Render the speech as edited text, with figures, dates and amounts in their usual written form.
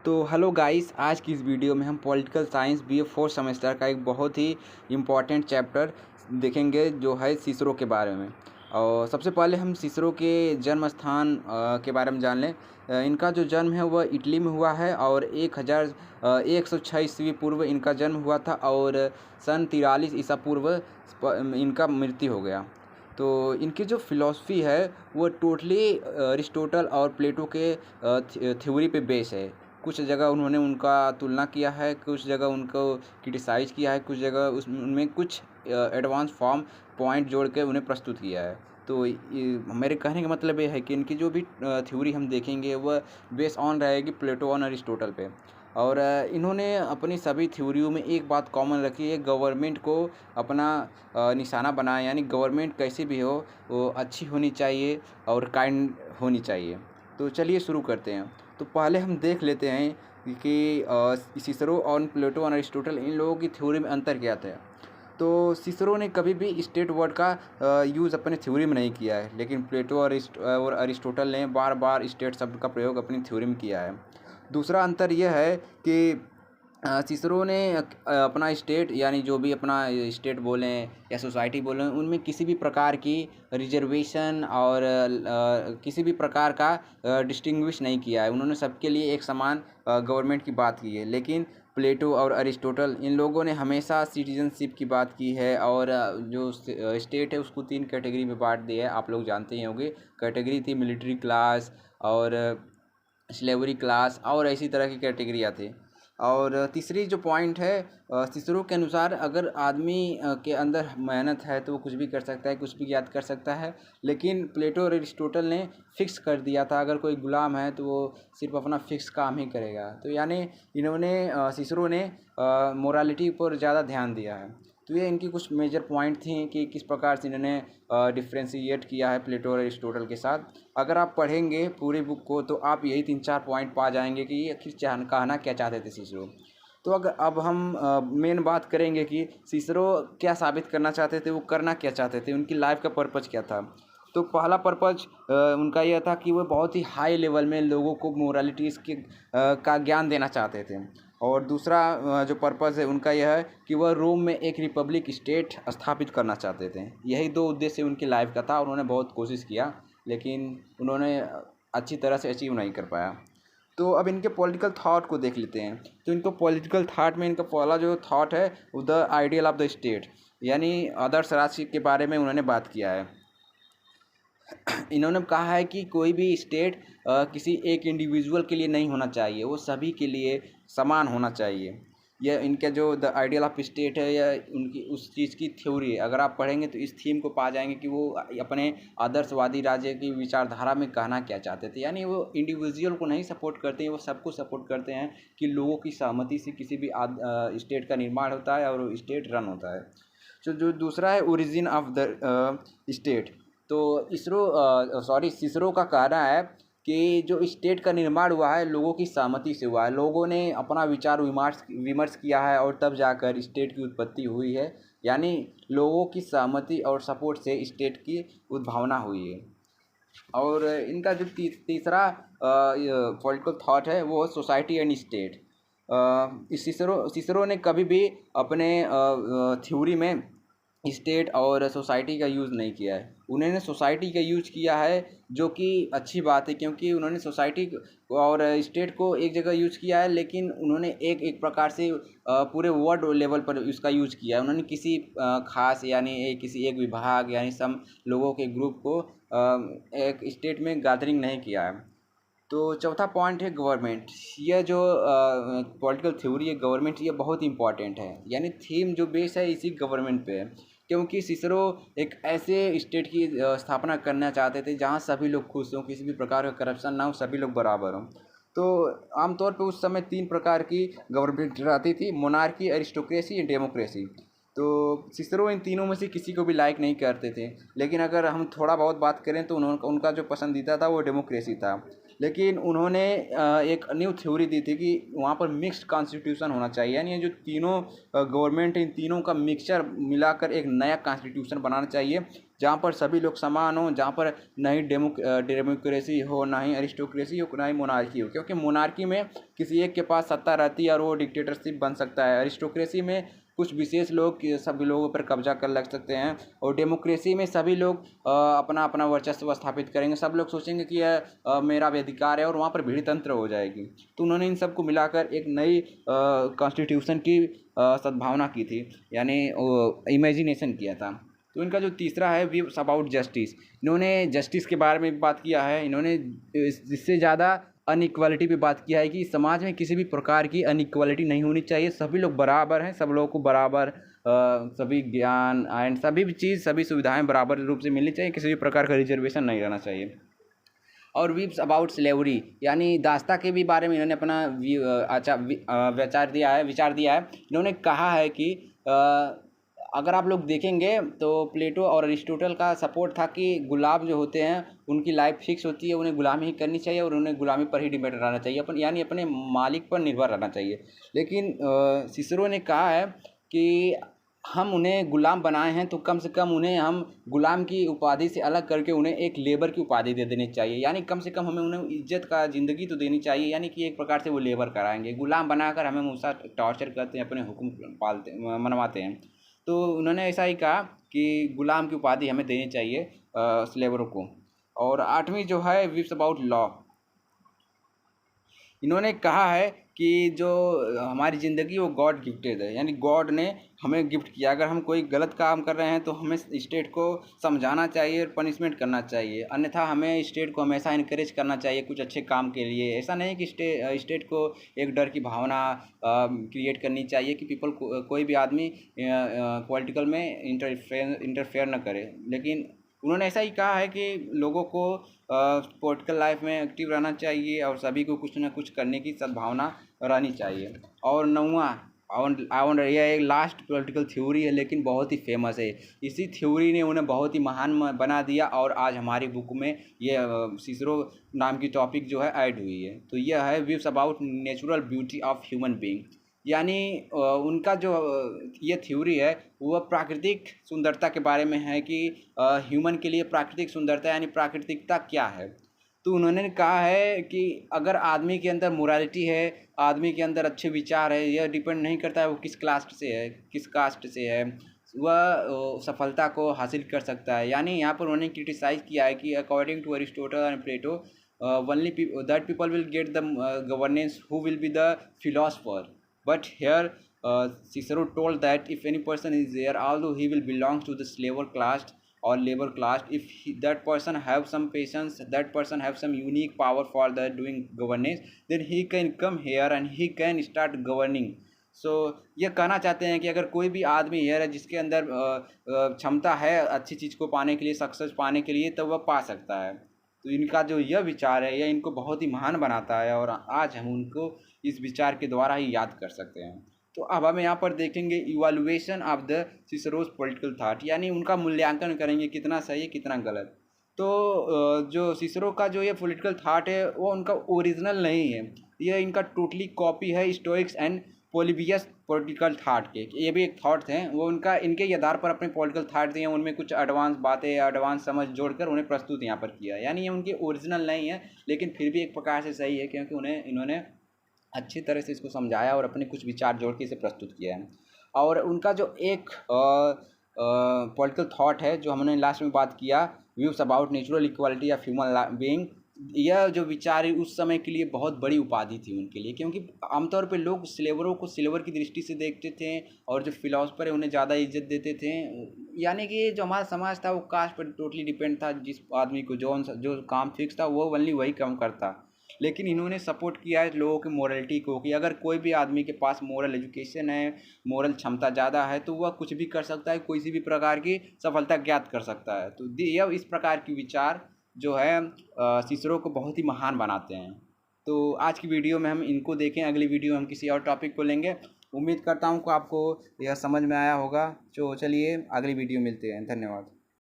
तो hello guys, आज की इस वीडियो में हम political science BA fourth semester का एक बहुत ही इम्पॉर्टेंट चैप्टर देखेंगे जो है सिसरो के बारे में। और सबसे पहले हम सिसरो के जन्म स्थान के बारे में जान लें। इनका जो जन्म है वह इटली में हुआ है और 1106 ईस्वी पूर्व इनका जन्म हुआ था और सन 43 ईसा पूर्व इनका मृत्यु हो गया। तो इनकी जो फिलॉसफी है वो टोटली अरिस्टोटल और प्लेटो के थ्योरी पे बेस है। कुछ जगह उन्होंने उनका तुलना किया है, कुछ जगह उनको क्रिटिसाइज़ किया है, कुछ जगह उनमें कुछ एडवांस फॉर्म पॉइंट जोड़ के उन्हें प्रस्तुत किया है। तो मेरे कहने का मतलब ये है कि इनकी जो भी थ्योरी हम देखेंगे वह बेस ऑन रहेगी प्लेटो और अरिस्टोटल पे। और इन्होंने अपनी सभी थ्योरियों में एक बात कॉमन रखी है, गवर्नमेंट को अपना निशाना बनाया, यानी गवर्नमेंट कैसी भी हो वो अच्छी होनी चाहिए और काइंड होनी चाहिए। तो चलिए शुरू करते हैं। तो पहले हम देख लेते हैं कि सिसरो और प्लेटो और अरिस्टोटल इन लोगों की थ्योरी में अंतर क्या था। तो सिसरो ने कभी भी स्टेट वर्ड का यूज़ अपने थ्योरी में नहीं किया है, लेकिन प्लेटो और अरिस्टोटल ने बार बार स्टेट शब्द का प्रयोग अपनी थ्योरी में किया है। दूसरा अंतर यह है कि सिसरो ने अपना स्टेट, यानी जो भी अपना स्टेट बोलें या सोसाइटी बोलें, उनमें किसी भी प्रकार की रिजर्वेशन और किसी भी प्रकार का डिस्टिंग्विश नहीं किया है। उन्होंने सबके लिए एक समान गवर्नमेंट की बात की है। लेकिन प्लेटो और अरिस्टोटल इन लोगों ने हमेशा सिटीजनशिप की बात की है और जो स्टेट है उसको 3 कैटेगरी में बांट दिया है। आप लोग जानते ही होंगे। कैटेगरी थी मिलिट्री क्लास और स्लेवरी क्लास और ऐसी तरह की कैटेगरियाँ थी। और तीसरी जो पॉइंट है, सिसरो के अनुसार अगर आदमी के अंदर मेहनत है तो वो कुछ भी कर सकता है, कुछ भी याद कर सकता है। लेकिन प्लेटो और अरिस्टोटल ने फिक्स कर दिया था, अगर कोई गुलाम है तो वो सिर्फ अपना फिक्स काम ही करेगा। तो यानी इन्होंने सिसरो ने मोरालिटी पर ज़्यादा ध्यान दिया है। तो ये इनकी कुछ मेजर पॉइंट थी कि किस प्रकार से इन्होंने डिफ्रेंशिएट किया है प्लेटो और अरिस्टोटल के साथ। अगर आप पढ़ेंगे पूरी बुक को तो आप यही 3-4 पॉइंट पा जाएंगे कि ये आखिर कहना क्या चाहते थे सिसरो। तो अगर अब हम मेन बात करेंगे कि सिसरो क्या साबित करना चाहते थे, वो करना क्या चाहते थे, उनकी लाइफ का पर्पज़ क्या था। तो पहला पर्पज़ उनका यह था कि वो बहुत ही हाई लेवल में लोगों को मोरालिटीज़ का ज्ञान देना चाहते थे। और दूसरा जो पर्पज़ है उनका यह है कि वह रोम में एक रिपब्लिक स्टेट स्थापित करना चाहते थे। यही 2 उद्देश्य उनकी लाइफ का था। उन्होंने बहुत कोशिश किया लेकिन उन्होंने अच्छी तरह से अचीव नहीं कर पाया। तो अब इनके पॉलिटिकल थॉट को देख लेते हैं। तो इनको पॉलिटिकल थॉट में इनका पहला जो थॉट है the ideal of the state, यानी आदर्श राष्ट्र के बारे में उन्होंने बात किया है। इन्होंने कहा है कि कोई भी स्टेट किसी एक इंडिविजुअल के लिए नहीं होना चाहिए, वो सभी के लिए समान होना चाहिए। यह इनका जो द आइडियल ऑफ स्टेट है, यह उनकी उस चीज़ की थ्योरी है। अगर आप पढ़ेंगे तो इस थीम को पा जाएंगे कि वो अपने आदर्शवादी राज्य की विचारधारा में कहना क्या चाहते थे। यानी वो इंडिविजुअल को नहीं सपोर्ट करते हैं, वो सबको सपोर्ट करते हैं कि लोगों की सहमति से किसी भी स्टेट का निर्माण होता है और स्टेट रन होता है। तो जो दूसरा है ओरिजिन ऑफ द स्टेट। तो सिसरो का कहना है कि जो स्टेट का निर्माण हुआ है लोगों की सहमति से हुआ है। लोगों ने अपना विचार विमर्श विमर्श किया है और तब जाकर स्टेट की उत्पत्ति हुई है। यानी लोगों की सहमति और सपोर्ट से स्टेट की उद्भावना हुई है। और इनका जो तीसरा पॉलिटिकल थॉट है वो सोसाइटी एंड स्टेट। सिसरो ने कभी भी अपने थ्योरी में स्टेट और सोसाइटी का यूज़ नहीं किया है। उन्होंने सोसाइटी का यूज किया है, जो कि अच्छी बात है, क्योंकि उन्होंने सोसाइटी और स्टेट को एक जगह यूज किया है, लेकिन उन्होंने एक प्रकार से पूरे वर्ल्ड लेवल पर उसका यूज किया है। उन्होंने किसी खास यानी किसी एक विभाग यानी सम लोगों के ग्रुप को एक स्टेट में गैदरिंग नहीं किया है। तो चौथा पॉइंट है गवर्नमेंट। यह जो पॉलिटिकल थ्योरी है गवर्नमेंट, ये बहुत इंपॉर्टेंट है। यानी थीम जो बेस है इसी गवर्नमेंट पे है, क्योंकि सिसरो एक ऐसे स्टेट की स्थापना करना चाहते थे जहाँ सभी लोग खुश हों, किसी भी प्रकार का करप्शन ना हो, सभी लोग बराबर हों। तो आमतौर पे उस समय 3 प्रकार की गवर्नमेंट रहती थी: मोनार्की, अरिस्टोक्रेसी एंड डेमोक्रेसी। तो सिसरो इन तीनों में से किसी को भी लाइक नहीं करते थे। लेकिन अगर हम थोड़ा बहुत बात करें तो उनका जो पसंदीदा था वो डेमोक्रेसी था। लेकिन उन्होंने एक न्यू थ्योरी दी थी कि वहाँ पर मिक्स्ड कॉन्स्टिट्यूशन होना चाहिए, यानी ये जो तीनों गवर्नमेंट इन तीनों का मिक्सचर मिलाकर एक नया कॉन्स्टिट्यूशन बनाना चाहिए, जहाँ पर सभी लोग समान हों, जहाँ पर ना ही डेमोक्रेसी हो, ना ही अरिस्टोक्रेसी हो, ना ही मोनार्की हो। क्योंकि मोनार्की में किसी एक के पास सत्ता रहती है और वो डिक्टेटरशिप बन सकता है। अरिस्टोक्रेसी में कुछ विशेष लोग सभी लोगों पर कब्जा कर लग सकते हैं, और डेमोक्रेसी में सभी लोग अपना अपना वर्चस्व स्थापित करेंगे। सब लोग सोचेंगे कि यह मेरा भी अधिकार है, और वहाँ पर भीड़ तंत्र हो जाएगी। तो उन्होंने इन सबको मिलाकर एक नई कॉन्स्टिट्यूशन की सद्भावना की थी, यानी इमेजिनेशन किया था। तो इनका जो तीसरा है व्यूज अबाउट जस्टिस, इन्होंने जस्टिस के बारे में बात किया है। इन्होंने इससे ज़्यादा अनइक्वालिटी पे बात किया है कि समाज में किसी भी प्रकार की अनइक्वालिटी नहीं होनी चाहिए, सभी लोग बराबर हैं, सब लोगों को बराबर सभी ज्ञान एंड सभी भी चीज़, सभी सुविधाएं बराबर रूप से मिलनी चाहिए, किसी भी प्रकार का रिजर्वेशन नहीं रहना चाहिए। और वीव्स अबाउट स्लेवरी, यानी दास्ता के भी बारे में इन्होंने अपना विचार दिया है। इन्होंने कहा है कि अगर आप लोग देखेंगे तो प्लेटो और अरिस्टोटल का सपोर्ट था कि गुलाम जो होते हैं उनकी लाइफ फिक्स होती है, उन्हें गुलामी ही करनी चाहिए और उन्हें गुलामी पर ही डिपेंड रहना चाहिए, यानी अपने मालिक पर निर्भर रहना चाहिए। लेकिन सिसरो ने कहा है कि हम उन्हें गुलाम बनाए हैं तो कम से कम उन्हें हम गुलाम की उपाधि से अलग करके उन्हें एक लेबर की उपाधि दे देनी चाहिए, यानी कम से कम हमें उन्हें इज्जत का ज़िंदगी तो देनी चाहिए, यानी कि एक प्रकार से वो लेबर कराएंगे। गुलाम बनाकर हमें हमेशा टॉर्चर करते हैं, अपने हुक्म पालते मनवाते हैं। तो उन्होंने ऐसा ही कहा कि गुलाम की उपाधि हमें देनी चाहिए स्लेवरों को। और आठवीं जो है विप्स अबाउट लॉ, इन्होंने कहा है कि जो हमारी ज़िंदगी वो गॉड गिफ्टेड है, यानी गॉड ने हमें गिफ्ट किया। अगर हम कोई गलत काम कर रहे हैं तो हमें स्टेट को समझाना चाहिए और पनिशमेंट करना चाहिए, अन्यथा हमें स्टेट को हमेशा इनकरेज करना चाहिए कुछ अच्छे काम के लिए। ऐसा नहीं कि स्टेट को एक डर की भावना क्रिएट करनी चाहिए कि पीपल कोई भी आदमी पॉलिटिकल में इंटरफेयर न करे। लेकिन उन्होंने ऐसा ही कहा है कि लोगों को पॉलिटिकल लाइफ में एक्टिव रहना चाहिए और सभी को कुछ ना कुछ करने की सद्भावना रहनी चाहिए। और नौवां यह एक लास्ट पॉलिटिकल थ्योरी है, लेकिन बहुत ही फेमस है। इसी थ्योरी ने उन्हें बहुत ही महान बना दिया और आज हमारी बुक में ये सिसरो नाम की टॉपिक जो है ऐड हुई है। तो यह है views about natural beauty of human being, यानी उनका जो ये थ्योरी है वह प्राकृतिक सुंदरता के बारे में है कि ह्यूमन के लिए प्राकृतिक सुंदरता यानी प्राकृतिकता क्या है। तो उन्होंने कहा है कि अगर आदमी के अंदर मोरालिटी है, आदमी के अंदर अच्छे विचार है, यह डिपेंड नहीं करता है वो किस कास्ट से है, वह सफलता को हासिल कर सकता है। यानी यहाँ पर उन्होंने क्रिटिसाइज किया है कि according to Aristotle and Plato only that people will get the governance who will be the philosopher. But here Cicero told that if any person is there, although he will belong to the slaver class or labor class, if that person have some patience, that person have some unique power for the doing governance, then he can come here and he can start governing. सो ये कहना चाहते हैं कि अगर कोई भी आदमी है जिसके अंदर क्षमता है अच्छी चीज़ को पाने के लिए, सक्सेस पाने के लिए, तो वह पा सकता है। तो इनका जो यह विचार है यह इनको बहुत ही महान बनाता है और आज हम उनको इस विचार के द्वारा ही याद कर सकते हैं। तो अब हम यहाँ पर देखेंगे evaluation of the Cicero's political thought, यानी उनका मूल्यांकन करेंगे कितना सही है कितना गलत। तो जो सिसरो का जो ये पॉलिटिकल थॉट है वो उनका ओरिजिनल नहीं है, यह इनका टोटली कॉपी है स्टोइक्स एंड पोलिबियस पॉलिटिकल थाट के। ये भी एक थाट्स हैं, वो उनका इनके ही आधार पर अपने पॉलिटिकल थाट दिए हैं, उनमें कुछ एडवांस बातें एडवांस समझ जोड़कर उन्हें प्रस्तुत यहाँ पर किया है। यानी ये उनके ओरिजिनल नहीं है, लेकिन फिर भी एक प्रकार से सही है क्योंकि इन्होंने अच्छी तरह से इसको समझाया और अपने कुछ विचार जोड़ के इसे प्रस्तुत किया है। और उनका जो एक पॉलिटिकल थाट है जो हमने लास्ट में बात किया, views about natural equality of human being, यह जो विचार है उस समय के लिए बहुत बड़ी उपाधि थी उनके लिए, क्योंकि आमतौर पे लोग स्लेवरों को सिल्वर की दृष्टि से देखते थे और जो फिलोसफर है उन्हें ज़्यादा इज्जत देते थे। यानी कि जो हमारा समाज था वो कास्ट पर टोटली डिपेंड था, जिस आदमी को जो काम फिक्स था वो ओनली वही काम करता। लेकिन इन्होंने सपोर्ट किया है लोगों की मोरलिटी को कि अगर कोई भी आदमी के पास मोरल एजुकेशन है, मोरल क्षमता ज़्यादा है, तो वह कुछ भी कर सकता है, किसी भी प्रकार की सफलता ज्ञात कर सकता है। तो यह इस प्रकार की विचार जो है सिसरो को बहुत ही महान बनाते हैं। तो आज की वीडियो में हम इनको देखें, अगली वीडियो में हम किसी और टॉपिक को लेंगे। उम्मीद करता हूँ कि आपको यह समझ में आया होगा। तो चलिए अगली वीडियो मिलते हैं, धन्यवाद।